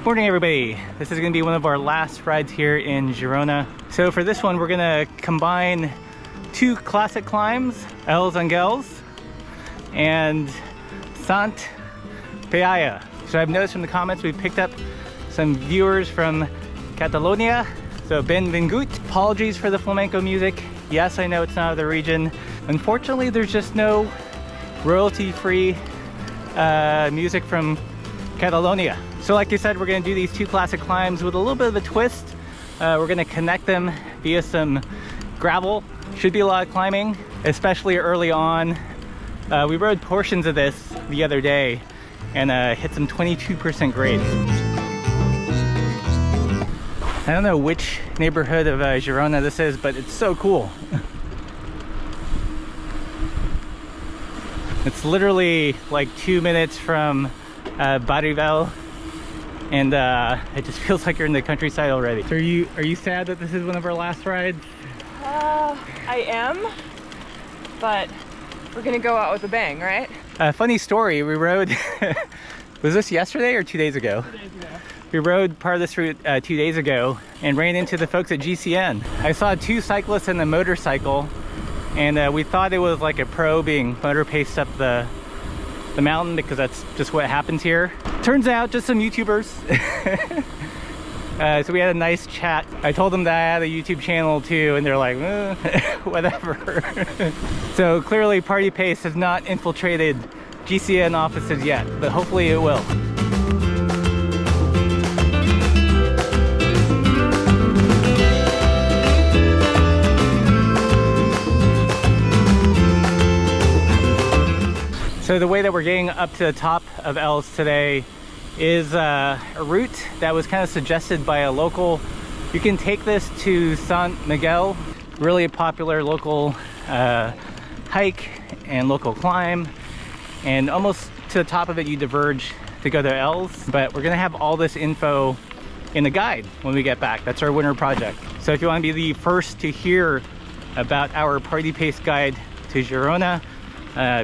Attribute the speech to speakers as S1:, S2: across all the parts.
S1: Morning everybody, this is going to be one of our last rides here in Girona. So for this one we're going to combine two classic climbs, Els Angels and Sant Peaya. So I've noticed from the comments we've picked up some viewers from Catalonia, so benvingut. Apologies for the flamenco music. Yes, I know it's not of the region. Unfortunately there's just no royalty-free music from Catalonia. So like I said, we're going to do these two classic climbs with a little bit of a twist. We're going to connect them via some gravel. Should be a lot of climbing, especially early on. We rode portions of this the other day and hit some 22% grade. I don't know which neighborhood of Girona this is, but it's so cool. It's literally like 2 minutes from Barivel. And it just feels like you're in the countryside already. So are you sad that this is one of our last rides?
S2: I am, but we're gonna go out with a bang, right?
S1: Funny story, we rode, was this yesterday or 2 days ago?
S2: 2 days ago.
S1: We rode part of this route 2 days ago and ran into the folks at GCN. I saw two cyclists and a motorcycle, and we thought it was like a pro being motor paced up the mountain, because that's just what happens here. Turns out just some YouTubers. So we had a nice chat. I told them that I had a YouTube channel too, and they're like, whatever. So clearly Party Pace has not infiltrated GCN offices yet, but hopefully it will. So the way that we're getting up to the top of Els today is a route that was kind of suggested by a local. You can take this to Sant Miguel, really a popular local hike and local climb, and almost to the top of it you diverge to go to Els. But we're gonna have all this info in the guide when we get back. That's our winter project. So if you want to be the first to hear about our Party Pace guide to Girona,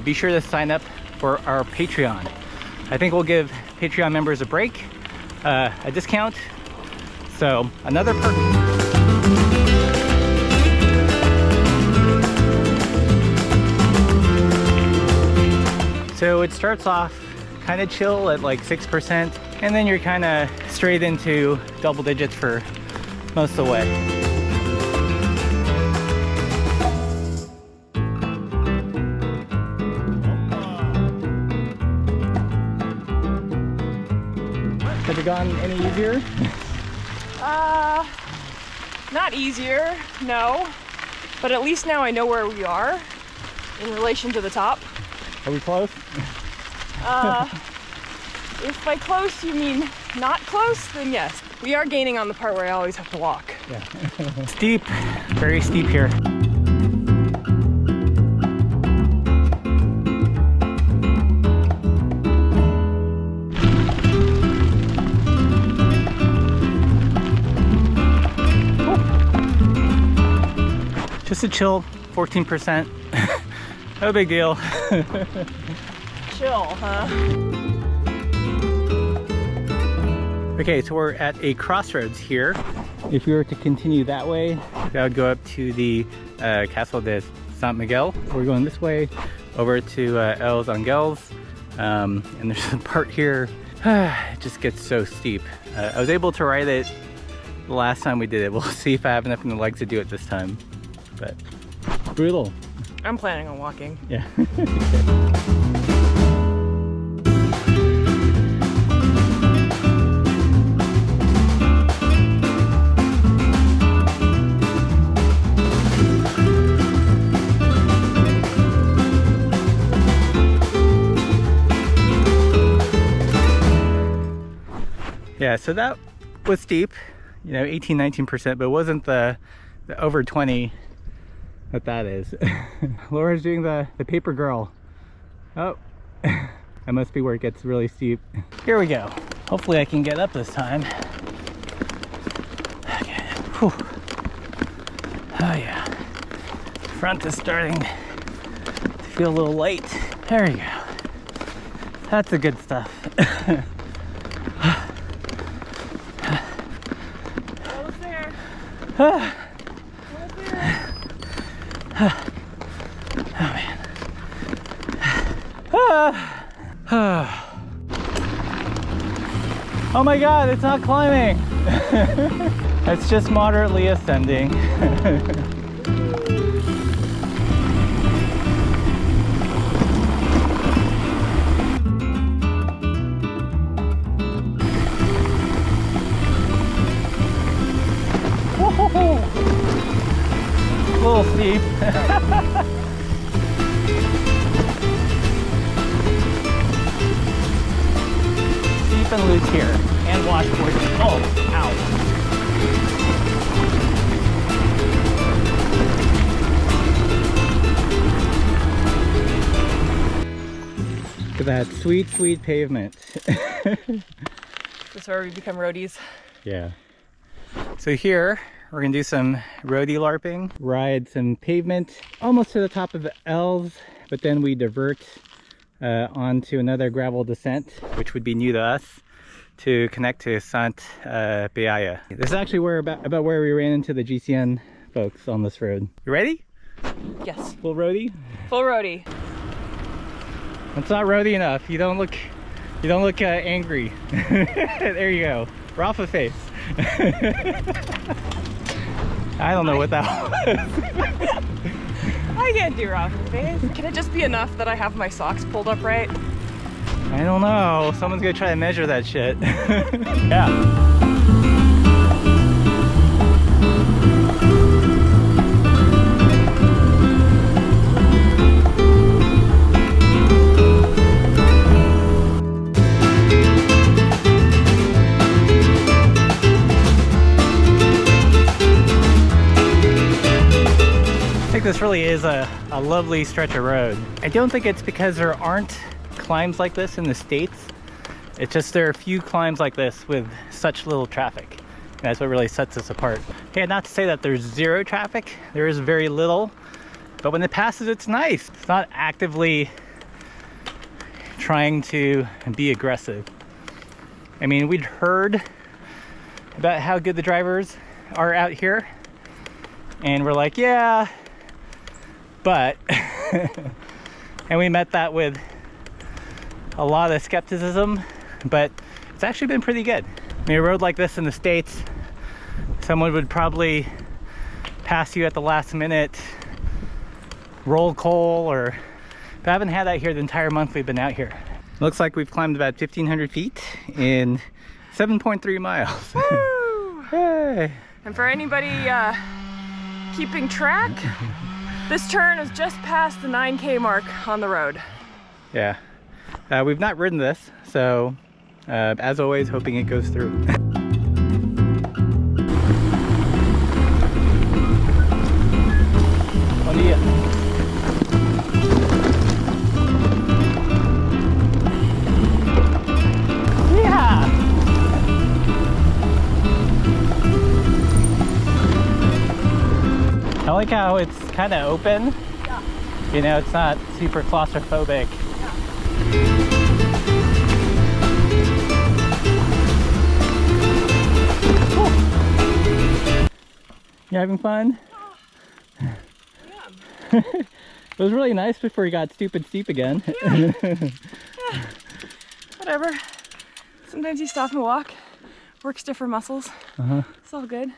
S1: be sure to sign up for our Patreon. I think we'll give Patreon members a break, a discount, so another perk. So it starts off kind of chill at like 6%, and then you're kind of straight into double digits for most of the way. Has it gone any easier?
S2: Not easier, no. But at least now I know where we are in relation to the top.
S1: Are we close?
S2: If by close you mean not close, then yes. We are gaining on the part where I always have to walk.
S1: Yeah. Steep, very steep here. Just a chill 14%. No big deal.
S2: Chill, huh?
S1: Okay, so we're at a crossroads here. If we were to continue that way, that would go up to the Castle de Sant Miguel. We're going this way over to Els Angels. And there's a part here, it just gets so steep. I was able to ride it the last time we did it. We'll see if I have enough in the legs to do it this time. But brutal.
S2: I'm planning on walking.
S1: Yeah. Yeah, so that was steep, you know, 18-19%, but it wasn't the over 20 that is. Laura's doing the paper girl. Oh, that must be where it gets really steep. Here we go. Hopefully I can get up this time. Okay. Whew. Oh yeah. Front is starting to feel a little light. There you go. That's the good stuff. Oh man. Oh my god, it's not climbing. It's just moderately ascending. A little steep. Steep and loose here. And washboard. Oh, ow. Look at that sweet, sweet pavement.
S2: This is where we become roadies.
S1: Yeah. So here, we're gonna do some roadie larping, ride some pavement almost to the top of L's, but then we divert onto another gravel descent, which would be new to us, to connect to Sant Beaya. This is actually about where we ran into the GCN folks on this road. You ready?
S2: Yes.
S1: Full roadie?
S2: Full roadie.
S1: It's not roadie enough. You don't look angry. There you go. Rafa face. I don't know what that was.
S2: I can't do Rafa face. Can it just be enough that I have my socks pulled up right?
S1: I don't know. Someone's gonna try to measure that shit. Yeah. I think this really is a lovely stretch of road. I don't think it's because there aren't climbs like this in the States. It's just there are a few climbs like this with such little traffic. And that's what really sets us apart. Yeah, not to say that there's zero traffic. There is very little. But when it passes, it's nice. It's not actively trying to be aggressive. I mean, we'd heard about how good the drivers are out here. And we're like, yeah, but, and we met that with a lot of skepticism, but it's actually been pretty good. I mean, a road like this in the States, someone would probably pass you at the last minute, roll coal, or, but I haven't had that here the entire month we've been out here. Looks like we've climbed about 1,500 feet in 7.3 miles.
S2: Woo!
S1: Hey.
S2: And for anybody keeping track, this turn is just past the 9K mark on the road.
S1: Yeah. We've not ridden this, so as always, hoping it goes through. Bom dia. Yeah. I like how it's kind of open.
S2: Yeah.
S1: You know, it's not super claustrophobic. You having fun?
S2: Yeah.
S1: It was really nice before you got stupid steep again.
S2: Yeah. Yeah. Whatever. Sometimes you stop and walk. Works different muscles. It's all good.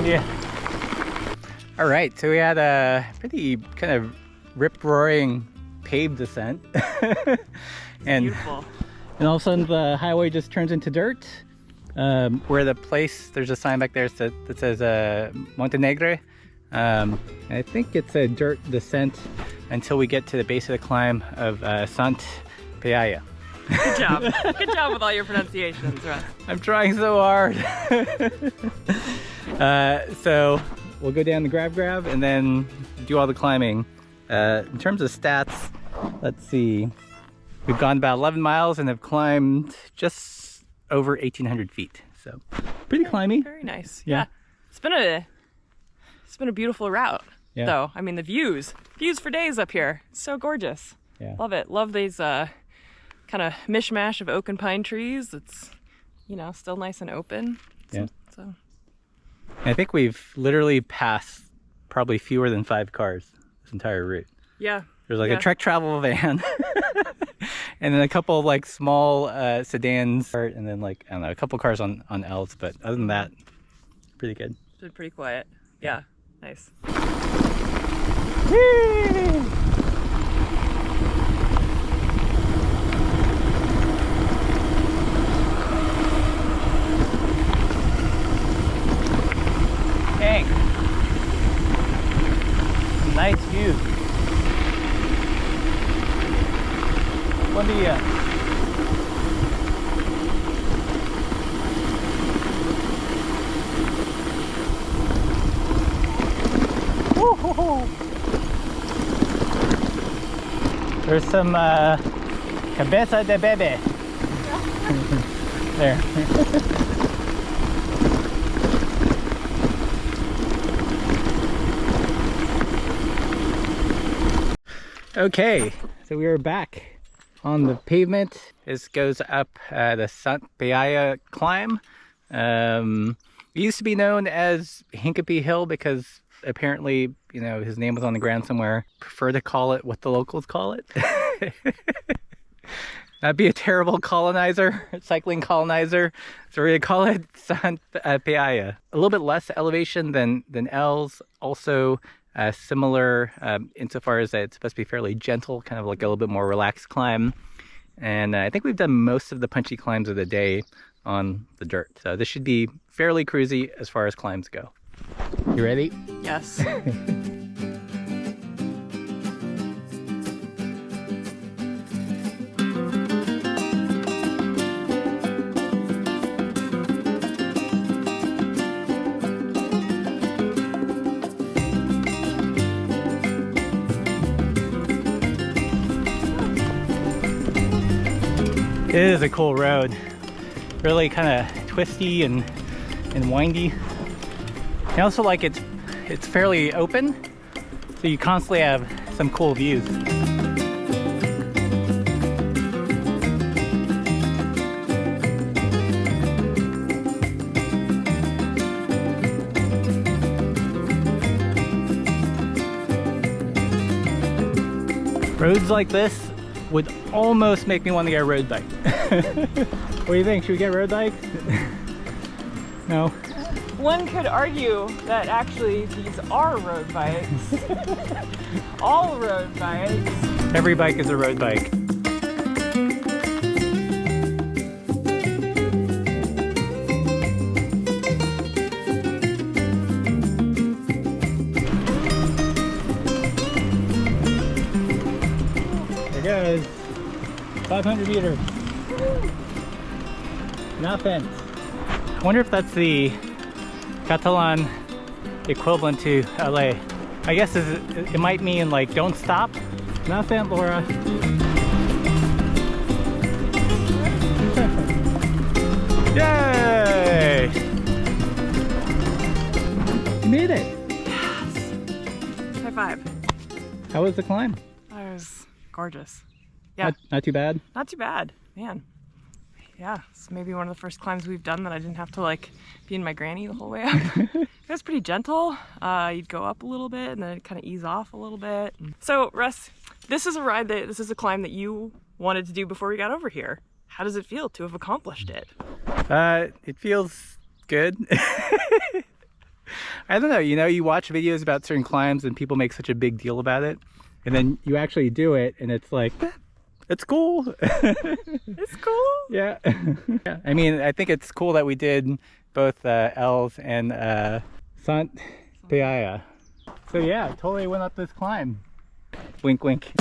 S1: Yeah. All right, so we had a pretty kind of rip-roaring paved descent. and
S2: Beautiful.
S1: And all of a sudden the highway just turns into dirt. Where the place, there's a sign back there that says Montenegro. I think it's a dirt descent until we get to the base of the climb of Sant Peaya.
S2: Good job. Good job with all your pronunciations, Russ.
S1: I'm trying so hard. So we'll go down the grab and then do all the climbing. In terms of stats, let's see. We've gone about 11 miles and have climbed just over 1,800 feet. So pretty climby.
S2: Very nice.
S1: Yeah.
S2: It's been a beautiful route, though. I mean, the views for days up here. It's so gorgeous.
S1: Yeah.
S2: Love it. Love these kind of mishmash of oak and pine trees. It's, you know, still nice and open.
S1: Yeah.
S2: So.
S1: I think we've literally passed probably fewer than 5 cars this entire route.
S2: Yeah.
S1: There's like a trek travel van and then a couple of like small sedans and then like, I don't know, a couple cars on L's, but other than that, pretty good.
S2: It's been pretty quiet. Yeah. Nice.
S1: Whee! Dang. Nice view. Bom dia. There's some cabeza de bebe. There. Okay, so we are back on the pavement. This goes up the Sant Peaya climb. It used to be known as Hincapie Hill because apparently, you know, his name was on the ground somewhere. Prefer to call it what the locals call it. That'd be a terrible cycling colonizer. So we're gonna call it Sant Peaya. A little bit less elevation than L's. Also similar insofar as that it's supposed to be fairly gentle, kind of like a little bit more relaxed climb. And I think we've done most of the punchy climbs of the day on the dirt. So this should be fairly cruisy as far as climbs go. You ready?
S2: Yes.
S1: It is a cool road. Really kind of twisty and windy. And also like it's fairly open, so you constantly have some cool views. Roads like this would almost make me want to get a road bike. What do you think? Should we get road bikes? No?
S2: One could argue that actually these are road bikes. All road bikes.
S1: Every bike is a road bike. There goes 500 meters. Nothing. I wonder if that's the Catalan equivalent to LA. I guess it might mean like don't stop. Nothing, Laura. Yay! You made it.
S2: Yes. High five.
S1: How was the climb?
S2: That was gorgeous. Yeah.
S1: Not too bad.
S2: Not too bad, man. Yeah, it's maybe one of the first climbs we've done that I didn't have to like be in my granny the whole way up. It was pretty gentle. You'd go up a little bit and then it'd kind of ease off a little bit. So Russ, this is a climb that you wanted to do before we got over here. How does it feel to have accomplished it?
S1: It feels good. I don't know, you watch videos about certain climbs and people make such a big deal about it. and then you actually do it and it's like, it's cool.
S2: It's cool.
S1: Yeah. Yeah. I mean, I think it's cool that we did both Els and Sant Piaya. So yeah, totally went up this climb. Wink, wink.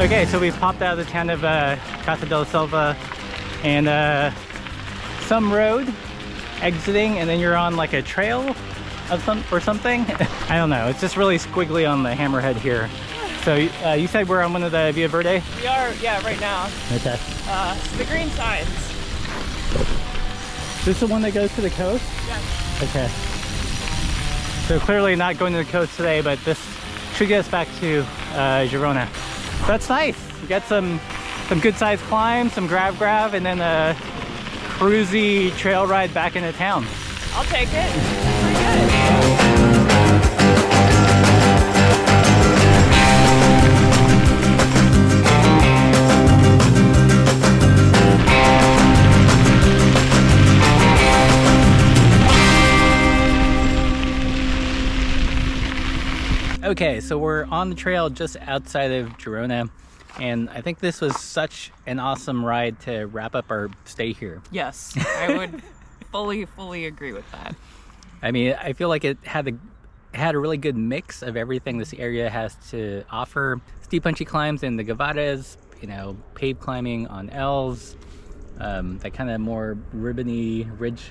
S1: Okay, so we popped out of the town of Casa del Selva and some road exiting, and then you're on like a trail of something. I don't know. It's just really squiggly on the hammerhead here. So you said we're on one of the Via Verde?
S2: We are, yeah, right now.
S1: Okay.
S2: The green signs.
S1: Is this the one that goes to the coast?
S2: Yes.
S1: Okay. So clearly not going to the coast today, but this should get us back to Girona. That's nice. You got some good sized climbs, some grab, and then a cruisy trail ride back into town.
S2: I'll take it. Pretty
S1: Okay, so we're on the trail just outside of Girona, and I think this was such an awesome ride to wrap up our stay here.
S2: Yes, I would fully agree with that.
S1: I mean, I feel like it had a really good mix of everything this area has to offer. Steep, punchy climbs in the Gavadas, you know, paved climbing on Els, that kind of more ribbony ridge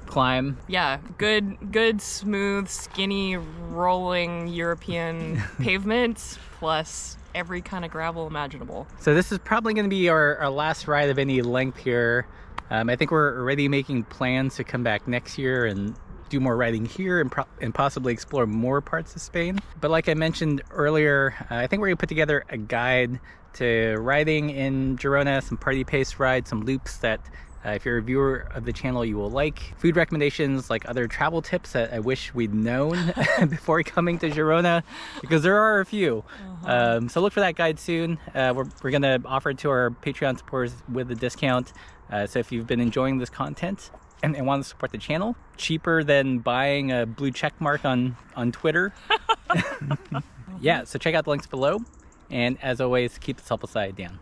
S1: climb.
S2: Yeah, good, smooth, skinny, rolling European pavement, plus every kind of gravel imaginable.
S1: So this is probably going to be our last ride of any length here. I think we're already making plans to come back next year and do more riding here and possibly explore more parts of Spain. But like I mentioned earlier, I think we're going to put together a guide to riding in Girona, some party pace rides, some loops that if you're a viewer of the channel, you will like. Food recommendations, like other travel tips that I wish we'd known before coming to Girona, because there are a few. So look for that guide soon. We're going to offer it to our Patreon supporters with a discount. So if you've been enjoying this content and want to support the channel, cheaper than buying a blue check mark on Twitter. Yeah, so check out the links below. And as always, keep the self side down.